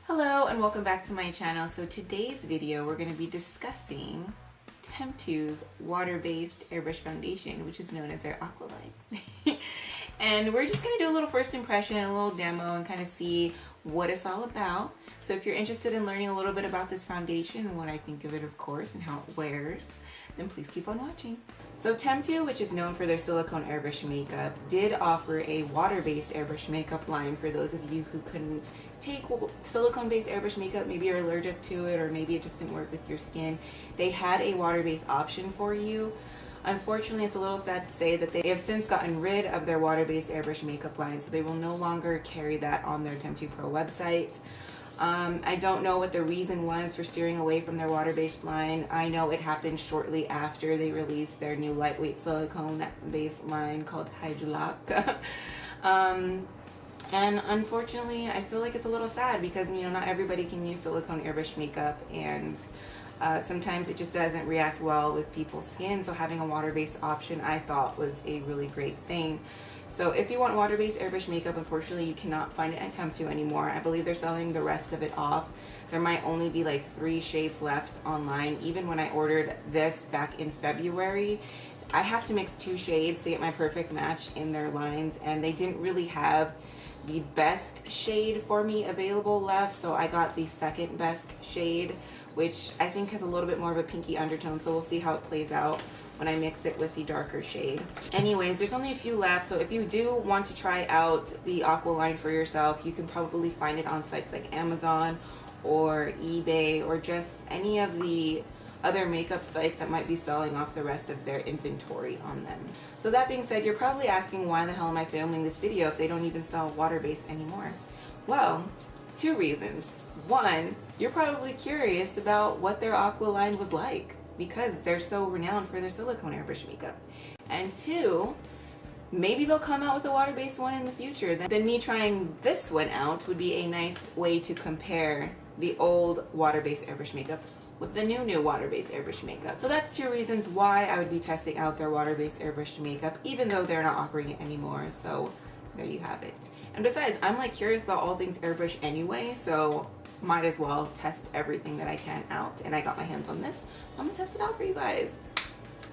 Hello and welcome back to my channel. So today's video we're going to be discussing Temptu's water-based airbrush foundation, which is known as their Aqua line. And we're just going to do a little first impression, a little demo, and kind of see what it's all about. So if you're interested in learning a little bit about this foundation and what I think of it, of course, and how it wears, then please keep on watching. So Temptu, which is known for their silicone airbrush makeup, did offer a water-based airbrush makeup line for those of you who couldn't take silicone-based airbrush makeup, maybe you're allergic to it or maybe it just didn't work with your skin. They had a water-based option for you. Unfortunately, it's a little sad to say that they have since gotten rid of their water-based airbrush makeup line, so they will no longer carry that on their Temptu Pro website. I don't know what the reason was for steering away from their water-based line. I know it happened shortly after they released their new lightweight silicone-based line called Airbrows-Tips. And unfortunately, I feel like it's a little sad because, you know, not everybody can use silicone airbrush makeup, and sometimes it just doesn't react well with people's skin. So having a water-based option I thought was a really great thing. So if you want water-based airbrush makeup, unfortunately you cannot find it at Temptu anymore. I believe they're selling the rest of it off. There might only be like 3 shades left online. Even when I ordered this back in February, I have to mix 2 shades to get my perfect match in their lines, and they didn't really have the best shade for me available left, so I got the second best shade, which I think has a little bit more of a pinky undertone, so we'll see how it plays out when I mix it with the darker shade. Anyways, there's only a few left, so if you do want to try out the Aqua line for yourself, you can probably find it on sites like Amazon or eBay or just any of the other makeup sites that might be selling off the rest of their inventory on them. So that being said, you're probably asking, why the hell am I filming this video if they don't even sell water-based anymore? Well, 2 reasons. 1, you're probably curious about what their Aqua line was like because they're so renowned for their silicone airbrush makeup. And 2, maybe they'll come out with a water-based one in the future. Then me trying this one out would be a nice way to compare the old water-based airbrush makeup with the new water-based airbrush makeup. So that's 2 reasons why I would be testing out their water-based airbrush makeup, even though they're not offering it anymore. So there you have it. And besides, I'm like curious about all things airbrush anyway, so might as well test everything that I can out. And I got my hands on this, so I'm gonna test it out for you guys.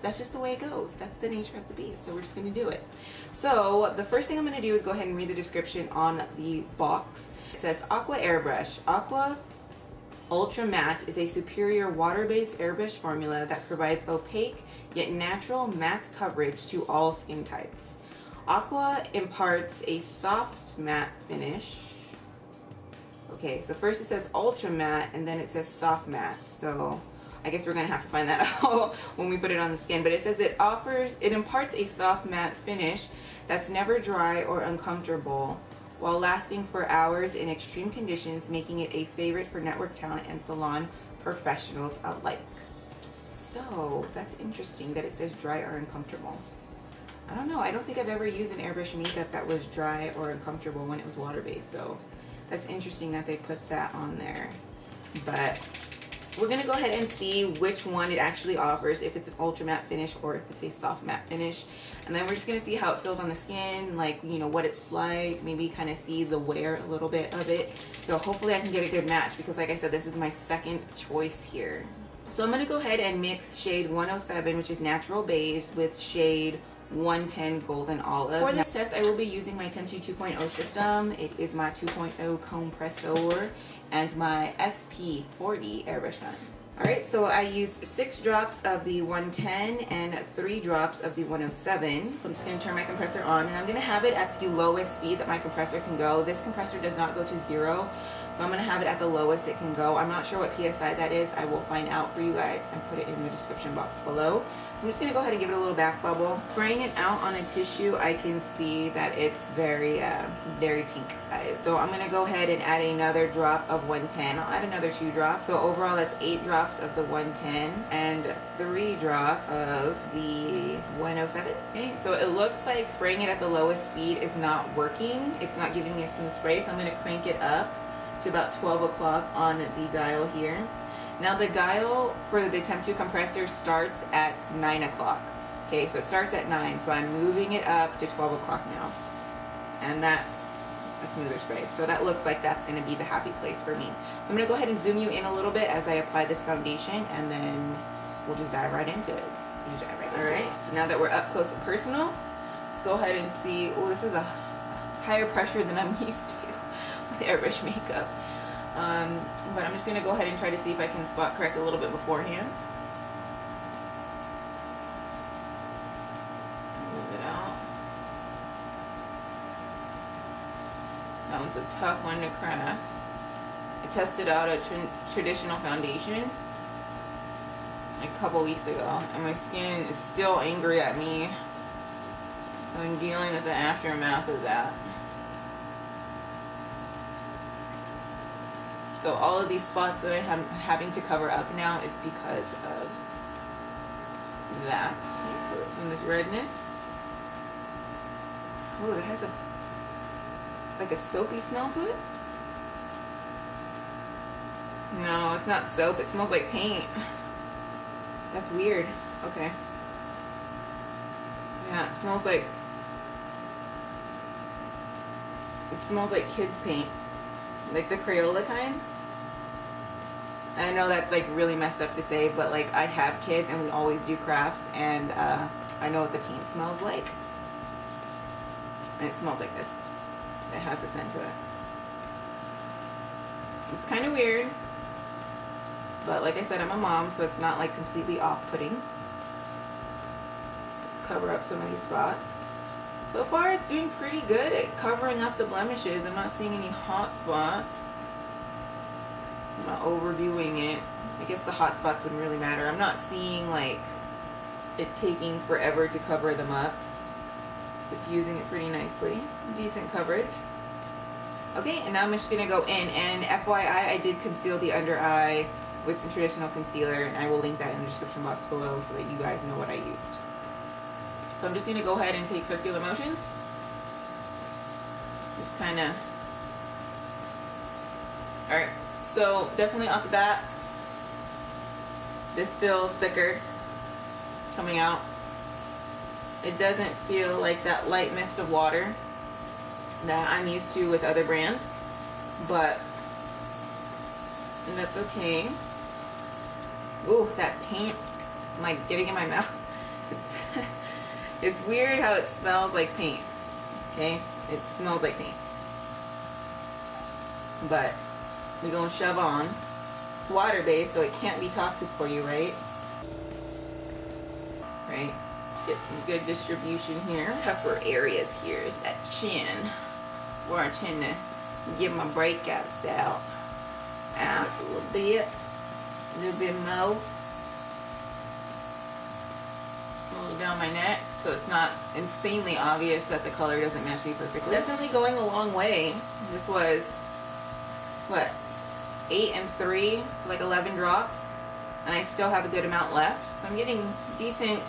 That's just the way it goes. That's the nature of the beast, so we're just gonna do it. So the first thing I'm gonna do is go ahead and read the description on the box. It says, Aqua Airbrush. Aqua Ultra Matte is a superior water-based airbrush formula that provides opaque yet natural matte coverage to all skin types. Aqua imparts a soft matte finish. Okay, so first it says ultra matte and then it says soft matte. So I guess we're gonna have to find that out when we put it on the skin. But it says it imparts a soft matte finish that's never dry or uncomfortable, while lasting for hours in extreme conditions, making it a favorite for network talent and salon professionals alike. So that's interesting that it says dry or uncomfortable. I don't know, I don't think I've ever used an airbrush makeup that was dry or uncomfortable when it was water-based, so that's interesting that they put that on there. But we're gonna go ahead and see which one it actually offers, if it's an ultra matte finish or if it's a soft matte finish. And then we're just gonna see how it feels on the skin, like, you know, what it's like, maybe kind of see the wear a little bit of it. So hopefully I can get a good match because, like I said, this is my second choice here. So I'm gonna go ahead and mix shade 107, which is natural beige, with shade 110 golden olive. For this test I will be using my Temptu 2.0 system. It is my 2.0 compressor and my SP40 airbrush gun. Alright, so I used 6 drops of the 110 and 3 drops of the 107. I'm just going to turn my compressor on, and I'm going to have it at the lowest speed that my compressor can go. This compressor does not go to 0, so I'm going to have it at the lowest it can go. I'm not sure what PSI that is. I will find out for you guys and put it in the description box below. So I'm just going to go ahead and give it a little back bubble. Spraying it out on a tissue, I can see that it's very pink, guys. So I'm going to go ahead and add another drop of 110. I'll add another 2 drops. So overall that's 8 drops of the 110 and 3 drops of the 107. Okay, so it looks like spraying it at the lowest speed is not working. It's not giving me a smooth spray, so I'm going to crank it up to about 12 o'clock on the dial here. Now the dial for the Temptu compressor starts at 9 o'clock. Okay, so it starts at 9, so I'm moving it up to 12 o'clock now. And that's a smoother spray. So that looks like that's going to be the happy place for me. So I'm going to go ahead and zoom you in a little bit as I apply this foundation, and then we'll just dive right into it. Alright, so now that we're up close and personal, let's go ahead and see. Oh, this is a higher pressure than I'm used to with airbrush makeup. But I'm just going to go ahead and try to see if I can spot correct a little bit beforehand. Move it out. That one's a tough one to crack. I tested out a traditional foundation a couple weeks ago, and my skin is still angry at me. So I'm dealing with the aftermath of that. So all of these spots that I'm having to cover up now is because of that. Some of this redness. Oh, it has like a soapy smell to it. No, it's not soap. It smells like paint. That's weird. Okay. Yeah, it smells like kids paint, like the Crayola kind. And I know that's like really messed up to say, but like I have kids and we always do crafts, and I know what the paint smells like, and it smells like this. It has a scent to it. It's kind of weird, but like I said, I'm a mom, so it's not like completely off-putting. So cover up some of these spots. So far it's doing pretty good at covering up the blemishes. I'm not seeing any hot spots. I'm not overdoing it. I guess the hot spots wouldn't really matter. I'm not seeing like it taking forever to cover them up. Diffusing it pretty nicely. Decent coverage. Okay, and now I'm just gonna go in, and FYI, I did conceal the under eye with some traditional concealer, and I will link that in the description box below so that you guys know what I used. So I'm just gonna go ahead and take circular motions. Just kinda. Alright, so definitely off the bat, this feels thicker coming out. It doesn't feel like that light mist of water that I'm used to with other brands, but that's okay. Ooh, that paint, I'm like getting in my mouth. It's weird how it smells like paint, okay? It smells like paint. But we're gonna shove on. It's water-based, so it can't be toxic for you, right? Right? Get some good distribution here. Tougher areas here is that chin, where I tend to get my breakouts out a little bit more. A little down my neck, so it's not insanely obvious that the color doesn't match me perfectly. Definitely going a long way. This was, what, 8 and 3, so like 11 drops, and I still have a good amount left. So I'm getting decent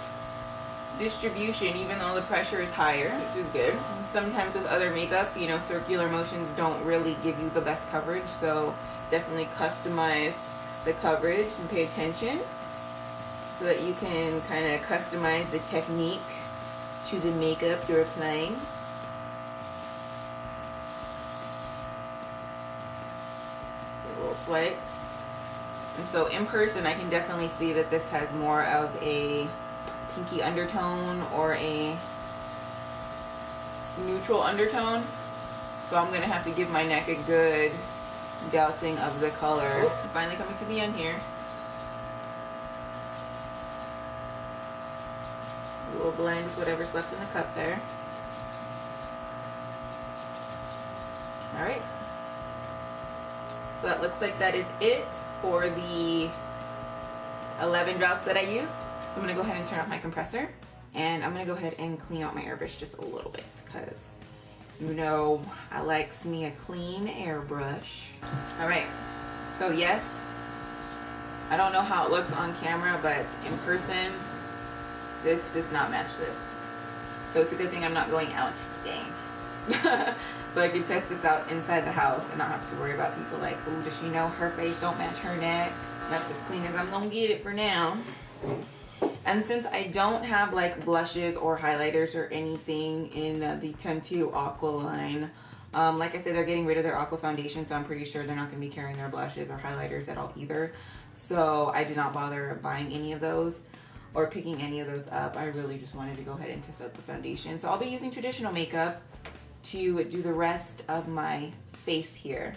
distribution even though the pressure is higher, which is good. And sometimes with other makeup, you know, circular motions don't really give you the best coverage, so definitely customize the coverage and pay attention so that you can kind of customize the technique to the makeup you're applying. Little swipes. And so in person I can definitely see that this has more of a pinky undertone or a neutral undertone. So I'm going to have to give my neck a good dousing of the color. Finally coming to the end here. A little blend with whatever's left in the cup there. Alright. So that looks like that is it for the 11 drops that I used. So I'm going to go ahead and turn off my compressor, and I'm going to go ahead and clean out my airbrush just a little bit because, you know, I likes me a clean airbrush. Alright, so yes, I don't know how it looks on camera, but in person, this does not match this. So it's a good thing I'm not going out today. So I can test this out inside the house and not have to worry about people like, oh, does she know her face don't match her neck? That's as clean as I'm going to get it for now. And since I don't have like blushes or highlighters or anything in the Temptu Aqua line, Like I said, they're getting rid of their Aqua foundation, so I'm pretty sure they're not going to be carrying their blushes or highlighters at all either. So I did not bother buying any of those or picking any of those up. I really just wanted to go ahead and test out the foundation. So I'll be using traditional makeup to do the rest of my face here.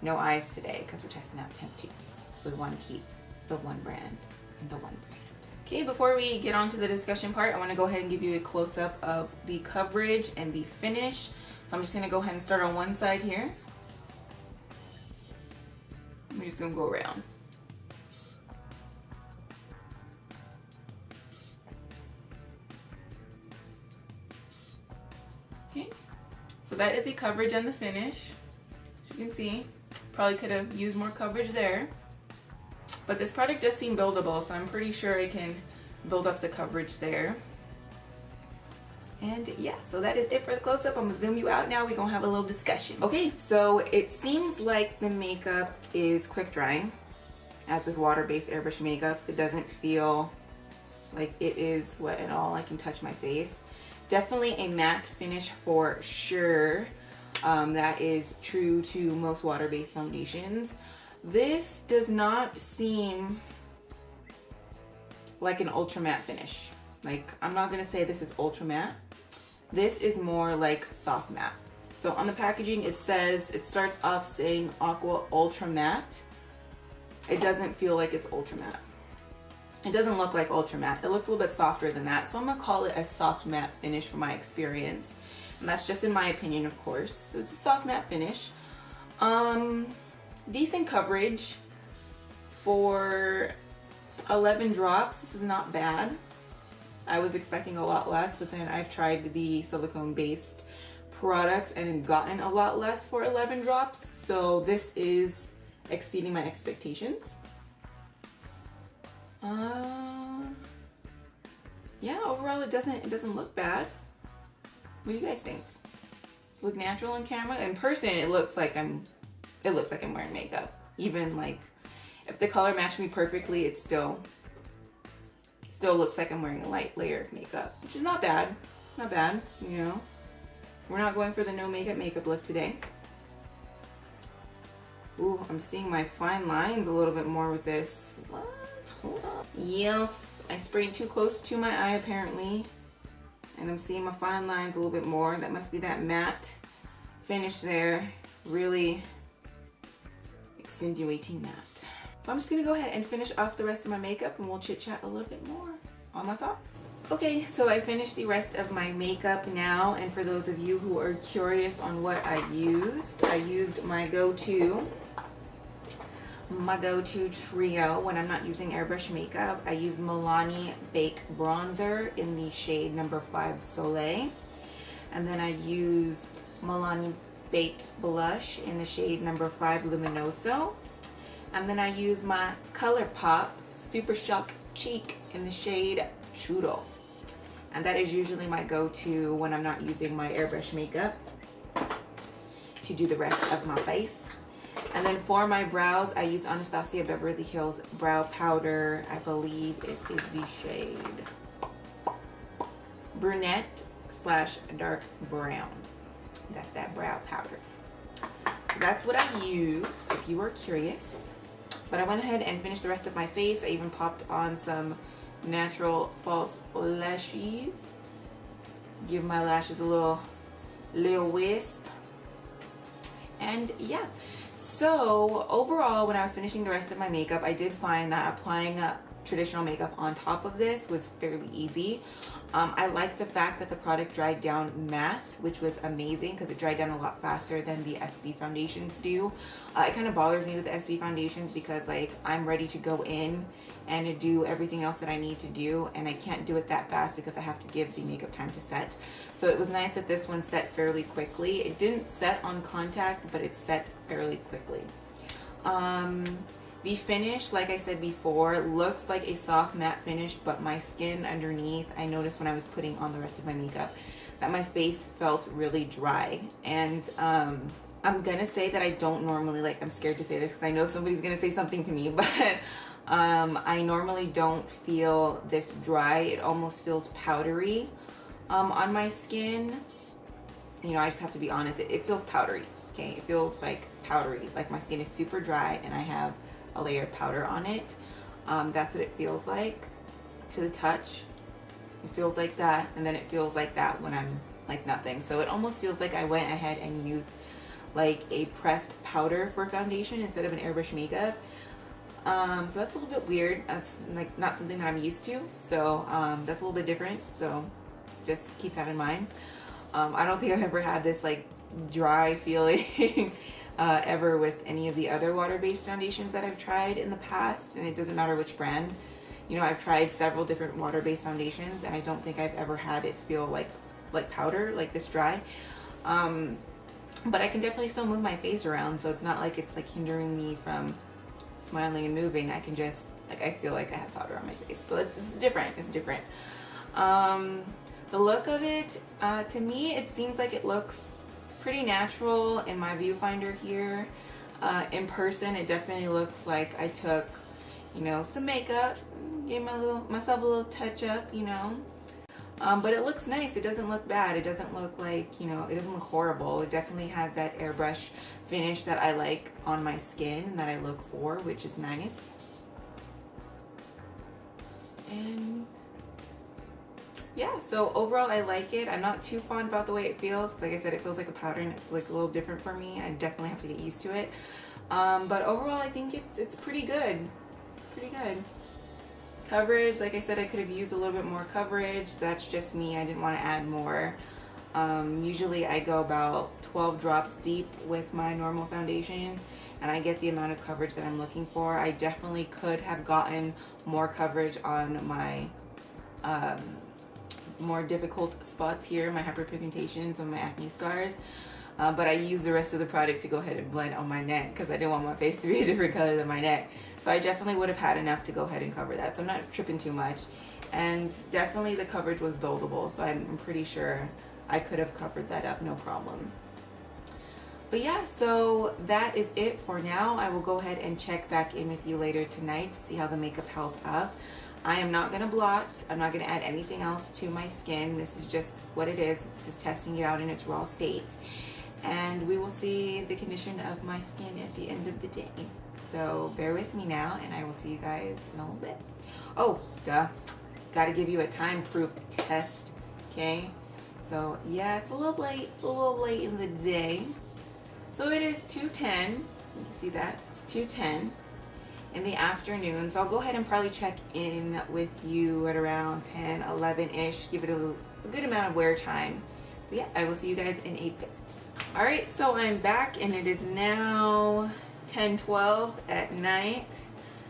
No eyes today because we're testing out Temptu. So we want to keep the one brand and the one brand. Okay, before we get on to the discussion part, I want to go ahead and give you a close-up of the coverage and the finish. So I'm just going to go ahead and start on one side here. I'm just going to go around. Okay, so that is the coverage and the finish. As you can see, probably could have used more coverage there. But this product does seem buildable, so I'm pretty sure I can build up the coverage there. And yeah, so that is it for the close-up. I'm gonna zoom you out now. We're gonna have a little discussion. Okay, so it seems like the makeup is quick drying. As with water-based airbrush makeups, it doesn't feel like it is wet at all. I can touch my face. Definitely a matte finish for sure. That is true to most water-based foundations. This does not seem like an ultra matte finish. Like, I'm not gonna say this is ultra matte. This is more like soft matte. So on the packaging, it says, it starts off saying Aqua Ultra Matte. It doesn't feel like it's ultra matte. It doesn't look like ultra matte. It looks a little bit softer than that. So I'm gonna call it a soft matte finish from my experience. And that's just in my opinion, of course. So it's a soft matte finish. Decent coverage for 11 drops. This is not bad. I was expecting a lot less, but then I've tried the silicone based products and gotten a lot less for 11 drops. So this is exceeding my expectations. Yeah, overall it doesn't look bad. What do you guys think? Does it look natural on camera? In person, it looks like I'm wearing makeup. Even like, if the color matched me perfectly, it still looks like I'm wearing a light layer of makeup, which is not bad. Not bad, you know. We're not going for the no makeup look today. Ooh, I'm seeing my fine lines a little bit more with this. What? Hold on. Yep, I sprayed too close to my eye apparently. And I'm seeing my fine lines a little bit more. That must be that matte finish there. Really accentuating that. So I'm just gonna go ahead and finish off the rest of my makeup and we'll chit chat a little bit more on my thoughts. Okay, so I finished the rest of my makeup now, and for those of you who are curious on what I used my go-to trio when I'm not using airbrush makeup. I use Milani Baked Bronzer in the shade number 5 Soleil, and then I used Milani Baked Blush in the shade number 5 Luminoso. And then I use my ColourPop Super Shock Cheek in the shade Churro. And that is usually my go-to when I'm not using my airbrush makeup to do the rest of my face. And then for my brows, I use Anastasia Beverly Hills Brow Powder. I believe it is the shade Brunette / Dark Brown. That's that brow powder. So that's what I used, if you were curious. But I went ahead and finished the rest of my face. I even popped on some natural false lashes. Give my lashes a little wisp. And yeah, so overall, when I was finishing the rest of my makeup, I did find that applying traditional makeup on top of this was fairly easy. I like the fact that the product dried down matte, which was amazing because it dried down a lot faster than the SB foundations do. It kind of bothers me with the SB foundations because like I'm ready to go in and do everything else that I need to do, and I can't do it that fast because I have to give the makeup time to set. So it was nice that this one set fairly quickly. It didn't set on contact, but it set fairly quickly. The finish, like I said before, looks like a soft matte finish, but my skin underneath, I noticed when I was putting on the rest of my makeup that my face felt really dry. And I'm gonna say that I don't normally, like, I'm scared to say this because I know somebody's gonna say something to me, but I normally don't feel this dry. It almost feels powdery on my skin. you know, I just have to be honest, it feels powdery. Okay, it feels like powdery, like my skin is super dry and I have a layer of powder on it. That's what it feels like to the touch. It feels like that, and then it feels like that when I'm like nothing. So it almost feels like I went ahead and used like a pressed powder for foundation instead of an airbrush makeup. So that's a little bit weird. That's like not something that I'm used to. So that's a little bit different. So just keep that in mind. I don't think I've ever had this like dry feeling ever with any of the other water-based foundations that I've tried in the past, and it doesn't matter which brand. You know, I've tried several different water-based foundations, and I don't think I've ever had it feel like powder, like this dry. But I can definitely still move my face around, so it's not like it's like hindering me from smiling and moving. I can just, like, I feel like I have powder on my face. So it's different. It's different. The look of it, to me, it seems like it looks pretty natural in my viewfinder here. In person, it definitely looks like I took, you know, some makeup, gave myself a little touch up, you know. But it looks nice. It doesn't look bad. It doesn't look like, you know, it doesn't look horrible. It definitely has that airbrush finish that I like on my skin and that I look for, which is nice. And yeah, so overall I like it. I'm not too fond about the way it feels. Like I said, it feels like a powder and it's like a little different for me. I definitely have to get used to it. But overall I think it's pretty good. Pretty good. Coverage, like I said, I could have used a little bit more coverage. That's just me. I didn't want to add more. Usually I go about 12 drops deep with my normal foundation and I get the amount of coverage that I'm looking for. I definitely could have gotten more coverage on my more difficult spots here, my hyperpigmentations and my acne scars. But I used the rest of the product to go ahead and blend on my neck because I didn't want my face to be a different color than my neck. So I definitely would have had enough to go ahead and cover that. So I'm not tripping too much. And definitely the coverage was buildable. So I'm pretty sure I could have covered that up, no problem. But yeah, so that is it for now. I will go ahead and check back in with you later tonight to see how the makeup held up. I am not going to blot. I'm not going to add anything else to my skin. This is just what it is. This is testing it out in its raw state. And we will see the condition of my skin at the end of the day. So bear with me now, and I will see you guys in a little bit. Oh, duh. Got to give you a time-proof test, okay? So yeah, it's a little late in the day. So it is 2:10. You can see that it's 2:10 in the afternoon. So I'll go ahead and probably check in with you at around 10, 11-ish. Give it a good amount of wear time. So yeah, I will see you guys in a bit. All right, so I'm back and it is now 10:12 at night.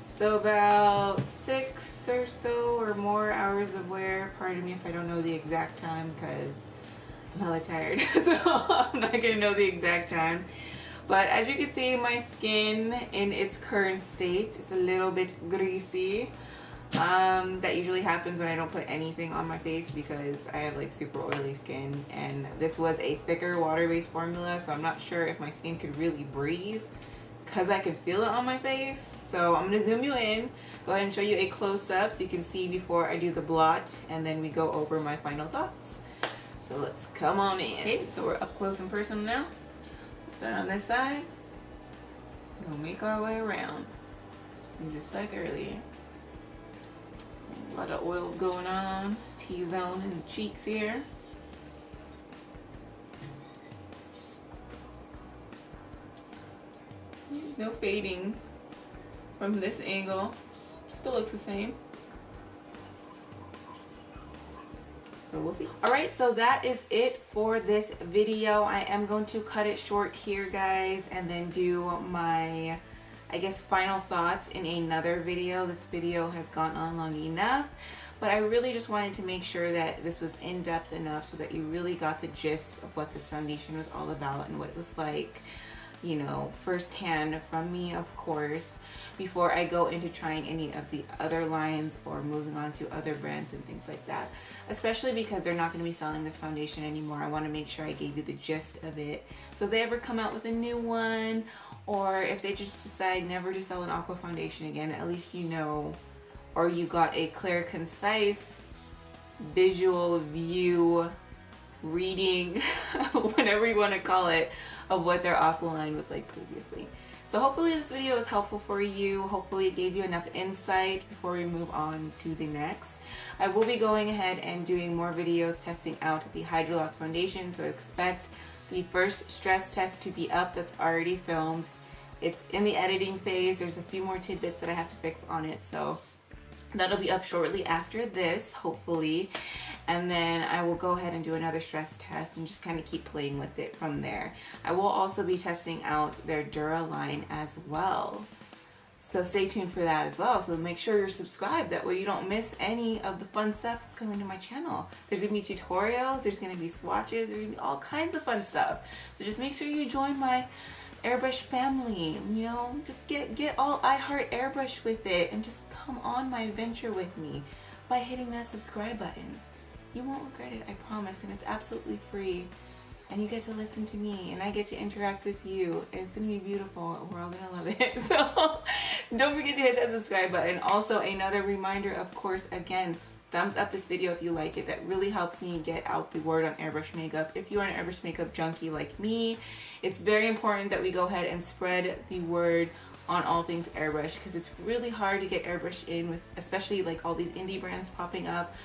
So about 6 or so or more hours of wear. Pardon me if I don't know the exact time because I'm hella tired. So I'm not gonna know the exact time. But as you can see, my skin in its current state is a little bit greasy. That usually happens when I don't put anything on my face because I have like super oily skin, and this was a thicker water-based formula, so I'm not sure if my skin could really breathe because I could feel it on my face. So I'm gonna zoom you in, go ahead and show you a close-up so you can see before I do the blot, and then we go over my final thoughts. So let's come on in. Okay, so we're up close and personal now. Start on this side. We'll make our way around, and just like earlier. A lot of oils going on, T-zone in the cheeks here. No fading from this angle. Still looks the same. So we'll see. All right, so that is it for this video. I am going to cut it short here, guys, and then do my, I guess, final thoughts in another video. This video has gone on long enough, but I really just wanted to make sure that this was in-depth enough so that you really got the gist of what this foundation was all about and what it was like, you know, firsthand from me, of course, before I go into trying any of the other lines or moving on to other brands and things like that, especially because they're not going to be selling this foundation anymore. I want to make sure I gave you the gist of it. So if they ever come out with a new one, or if they just decide never to sell an Aqua foundation again, at least you know, or you got a clear, concise visual view reading, whatever you want to call it, of what their aqua line was like previously. So hopefully this video was helpful for you. Hopefully it gave you enough insight before we move on to the next. I will be going ahead and doing more videos testing out the Hydro Lock foundation, so expect the first stress test to be up. That's already filmed. It's in the editing phase. There's a few more tidbits that I have to fix on it, so that'll be up shortly after this, hopefully. And then I will go ahead and do another stress test and just kind of keep playing with it from there. I will also be testing out their Dura line as well. So stay tuned for that as well. So make sure you're subscribed. That way you don't miss any of the fun stuff that's coming to my channel. There's going to be tutorials, there's going to be swatches, there's going to be all kinds of fun stuff. So just make sure you join my airbrush family, you know, just get all IHEARTAIRBRUSH with it and just come on my adventure with me by hitting that subscribe button. You won't regret it, I promise, and it's absolutely free. And you get to listen to me, and I get to interact with you, and it's gonna be beautiful, and we're all gonna love it. So don't forget to hit that subscribe button. Also, another reminder, of course, again, thumbs up this video if you like it. That really helps me get out the word on airbrush makeup. If you are an airbrush makeup junkie like me, it's very important that we go ahead and spread the word on all things airbrush, because it's really hard to get airbrush in with, especially like all these indie brands popping up,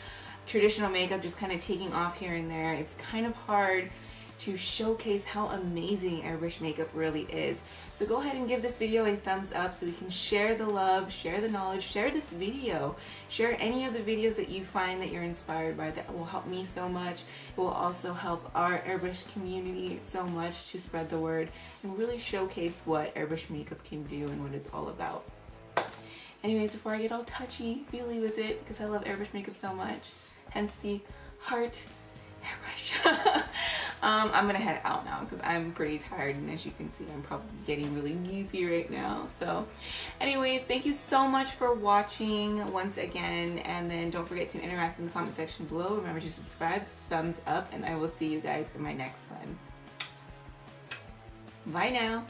traditional makeup just kind of taking off here and there. It's kind of hard to showcase how amazing airbrush makeup really is. So go ahead and give this video a thumbs up so we can share the love, share the knowledge, share this video, share any of the videos that you find that you're inspired by. That will help me so much. It will also help our airbrush community so much to spread the word and really showcase what airbrush makeup can do and what it's all about. Anyways, before I get all touchy-feely with it, because I love airbrush makeup so much, hence the heart airbrush. I'm gonna head out now because I'm pretty tired, and as you can see, I'm probably getting really goofy right now. So anyways, thank you so much for watching once again, and then don't forget to interact in the comment section below. Remember to subscribe, thumbs up, and I will see you guys in my next one. Bye now.